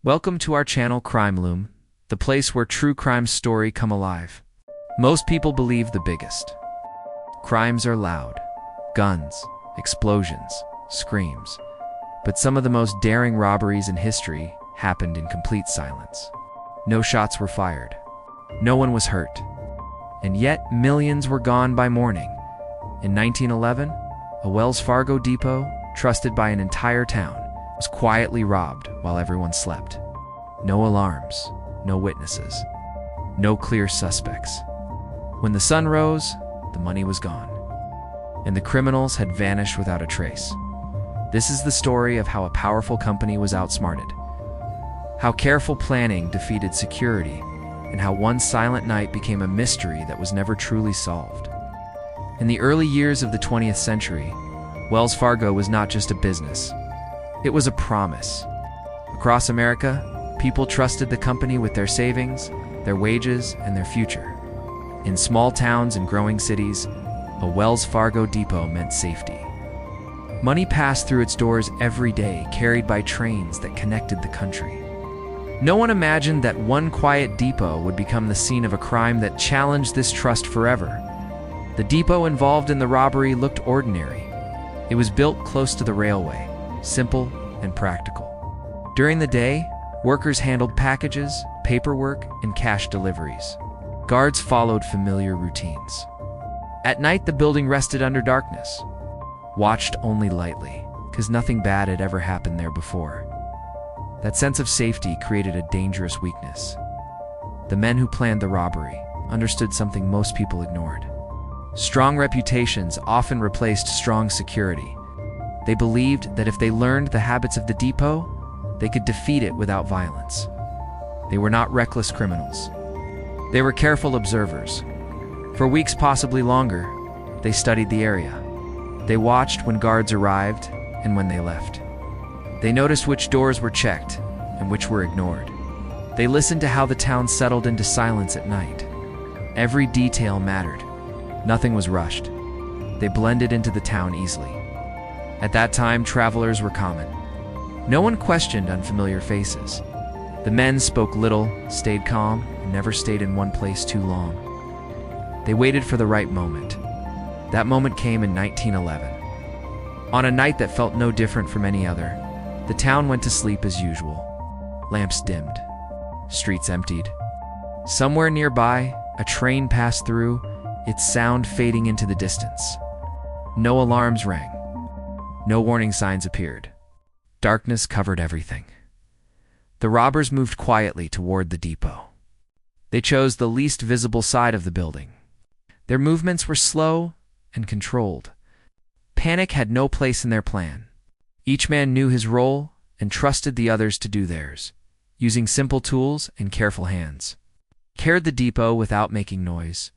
Welcome to our channel Loom, the place where true crime stories come alive. Most people believe the biggest. Crimes are loud. Guns, explosions, screams. But some of the most daring robberies in history happened in complete silence. No shots were fired. No one was hurt. And yet millions were gone by morning. In 1911, a Wells Fargo Depot, trusted by an entire town, was quietly robbed while everyone slept. No alarms, no witnesses, no clear suspects. When the sun rose, the money was gone, and the criminals had vanished without a trace. This is the story of how a powerful company was outsmarted, how careful planning defeated security, and how one silent night became a mystery that was never truly solved. In the early years of the 20th century, Wells Fargo was not just a business. It was a promise. Across America, people trusted the company with their savings, their wages, and their future. In small towns and growing cities, a Wells Fargo depot meant safety. Money passed through its doors every day, carried by trains that connected the country. No one imagined that one quiet depot would become the scene of a crime that challenged this trust forever. The depot involved in the robbery looked ordinary. It was built close to the railway, simple and practical. During the day, workers handled packages, paperwork, and cash deliveries. Guards followed familiar routines. At night, the building rested under darkness, watched only lightly, because nothing bad had ever happened there before. That sense of safety created a dangerous weakness. The men who planned the robbery understood something most people ignored. Strong reputations often replaced strong security. They believed that if they learned the habits of the depot, they could defeat it without violence. They were not reckless criminals. They were careful observers. For weeks, possibly longer, they studied the area. They watched when guards arrived and when they left. They noticed which doors were checked and which were ignored. They listened to how the town settled into silence at night. Every detail mattered. Nothing was rushed. They blended into the town easily. At that time, travelers were common. No one questioned unfamiliar faces. The men spoke little, stayed calm, and never stayed in one place too long. They waited for the right moment. That moment came in 1911. On a night that felt no different from any other, the town went to sleep as usual. Lamps dimmed. Streets emptied. Somewhere nearby, a train passed through, its sound fading into the distance. No alarms rang. No warning signs appeared. Darkness covered everything. The robbers moved quietly toward the depot. They chose the least visible side of the building. Their movements were slow and controlled. Panic had no place in their plan. Each man knew his role and trusted the others to do theirs, using simple tools and careful hands. Carried the depot without making noise.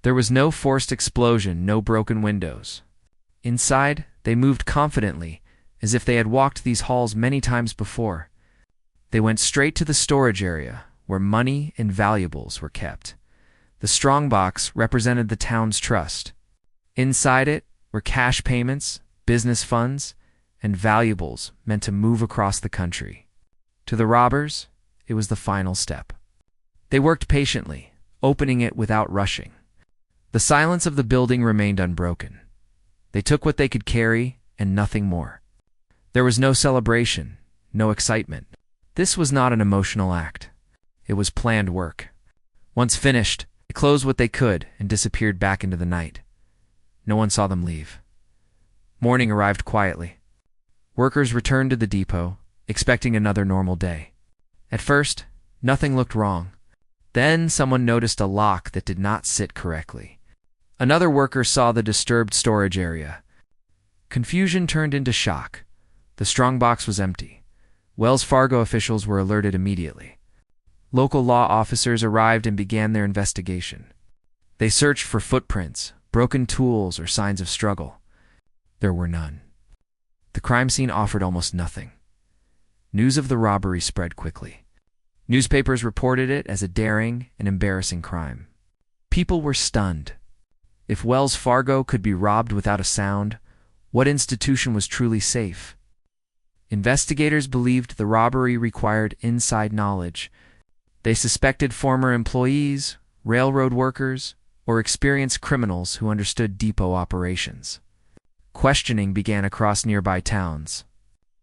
There was no forced explosion, no broken windows. Inside, they moved confidently, as if they had walked these halls many times before. They went straight to the storage area, where money and valuables were kept. The strong box represented the town's trust. Inside it were cash payments, business funds, and valuables meant to move across the country. To the robbers, it was the final step. They worked patiently, opening it without rushing. The silence of the building remained unbroken. They took what they could carry and nothing more. There was no celebration, no excitement. This was not an emotional act. It was planned work. Once finished, they closed what they could and disappeared back into the night. No one saw them leave. Morning arrived quietly. Workers returned to the depot, expecting another normal day. At first, nothing looked wrong. Then someone noticed a lock that did not sit correctly. Another worker saw the disturbed storage area. Confusion turned into shock. The strong box was empty. Wells Fargo officials were alerted immediately. Local law officers arrived and began their investigation. They searched for footprints, broken tools, or signs of struggle. There were none. The crime scene offered almost nothing. News of the robbery spread quickly. Newspapers reported it as a daring and embarrassing crime. People were stunned. If Wells Fargo could be robbed without a sound, what institution was truly safe? Investigators believed the robbery required inside knowledge. They suspected former employees, railroad workers, or experienced criminals who understood depot operations. Questioning began across nearby towns.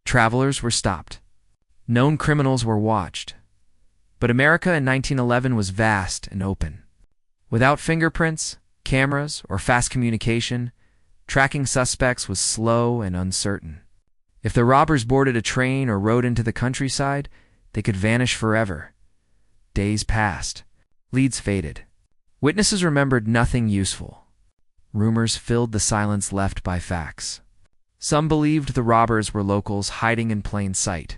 Travelers were stopped. Known criminals were watched. But America in 1911 was vast and open. Without fingerprints, cameras, or fast communication, tracking suspects was slow and uncertain. If the robbers boarded a train or rode into the countryside, they could vanish forever. Days passed. Leads faded. Witnesses remembered nothing useful. Rumors filled the silence left by facts. Some believed the robbers were locals hiding in plain sight.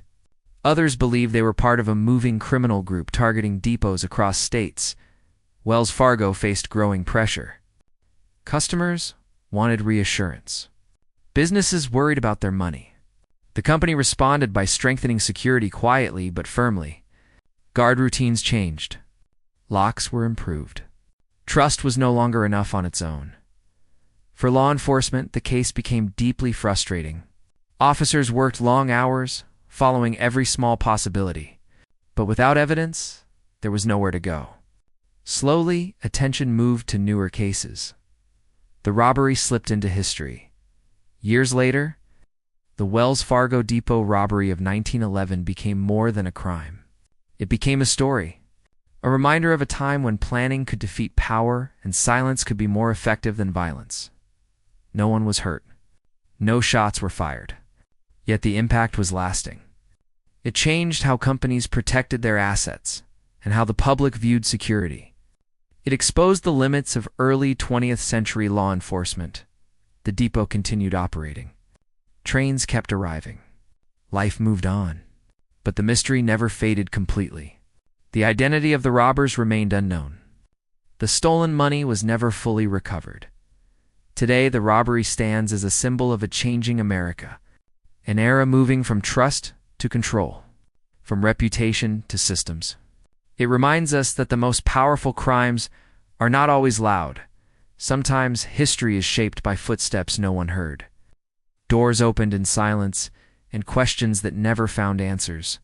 Others believed they were part of a moving criminal group targeting depots across states. Wells Fargo faced growing pressure. Customers wanted reassurance. Businesses worried about their money. The company responded by strengthening security quietly but firmly. Guard routines changed. Locks were improved. Trust was no longer enough on its own. For law enforcement, the case became deeply frustrating. Officers worked long hours, following every small possibility. But without evidence, there was nowhere to go. Slowly, attention moved to newer cases. The robbery slipped into history. Years later, the Wells Fargo Depot Robbery of 1911 became more than a crime. It became a story, a reminder of a time when planning could defeat power and silence could be more effective than violence. No one was hurt. No shots were fired. Yet the impact was lasting. It changed how companies protected their assets and how the public viewed security. It exposed the limits of early 20th century law enforcement. The depot continued operating. Trains kept arriving. Life moved on. But the mystery never faded completely. The identity of the robbers remained unknown. The stolen money was never fully recovered. Today, the robbery stands as a symbol of a changing America, an era moving from trust to control, from reputation to systems. It reminds us that the most powerful crimes are not always loud. Sometimes history is shaped by footsteps no one heard. Doors opened in silence, and questions that never found answers.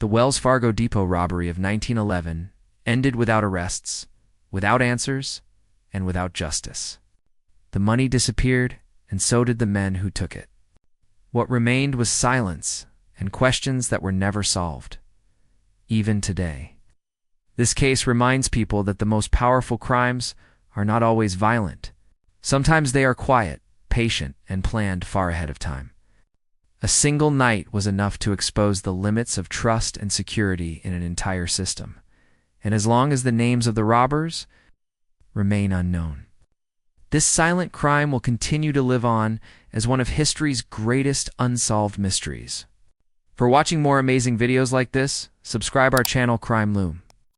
The Wells Fargo Depot Robbery of 1911 ended without arrests, without answers, and without justice. The money disappeared, and so did the men who took it. What remained was silence and questions that were never solved, even today. This case reminds people that the most powerful crimes are not always violent. Sometimes they are quiet, patient, and planned far ahead of time. A single night was enough to expose the limits of trust and security in an entire system. And as long as the names of the robbers remain unknown, this silent crime will continue to live on as one of history's greatest unsolved mysteries. For watching more amazing videos like this, subscribe our channel Crime Loom.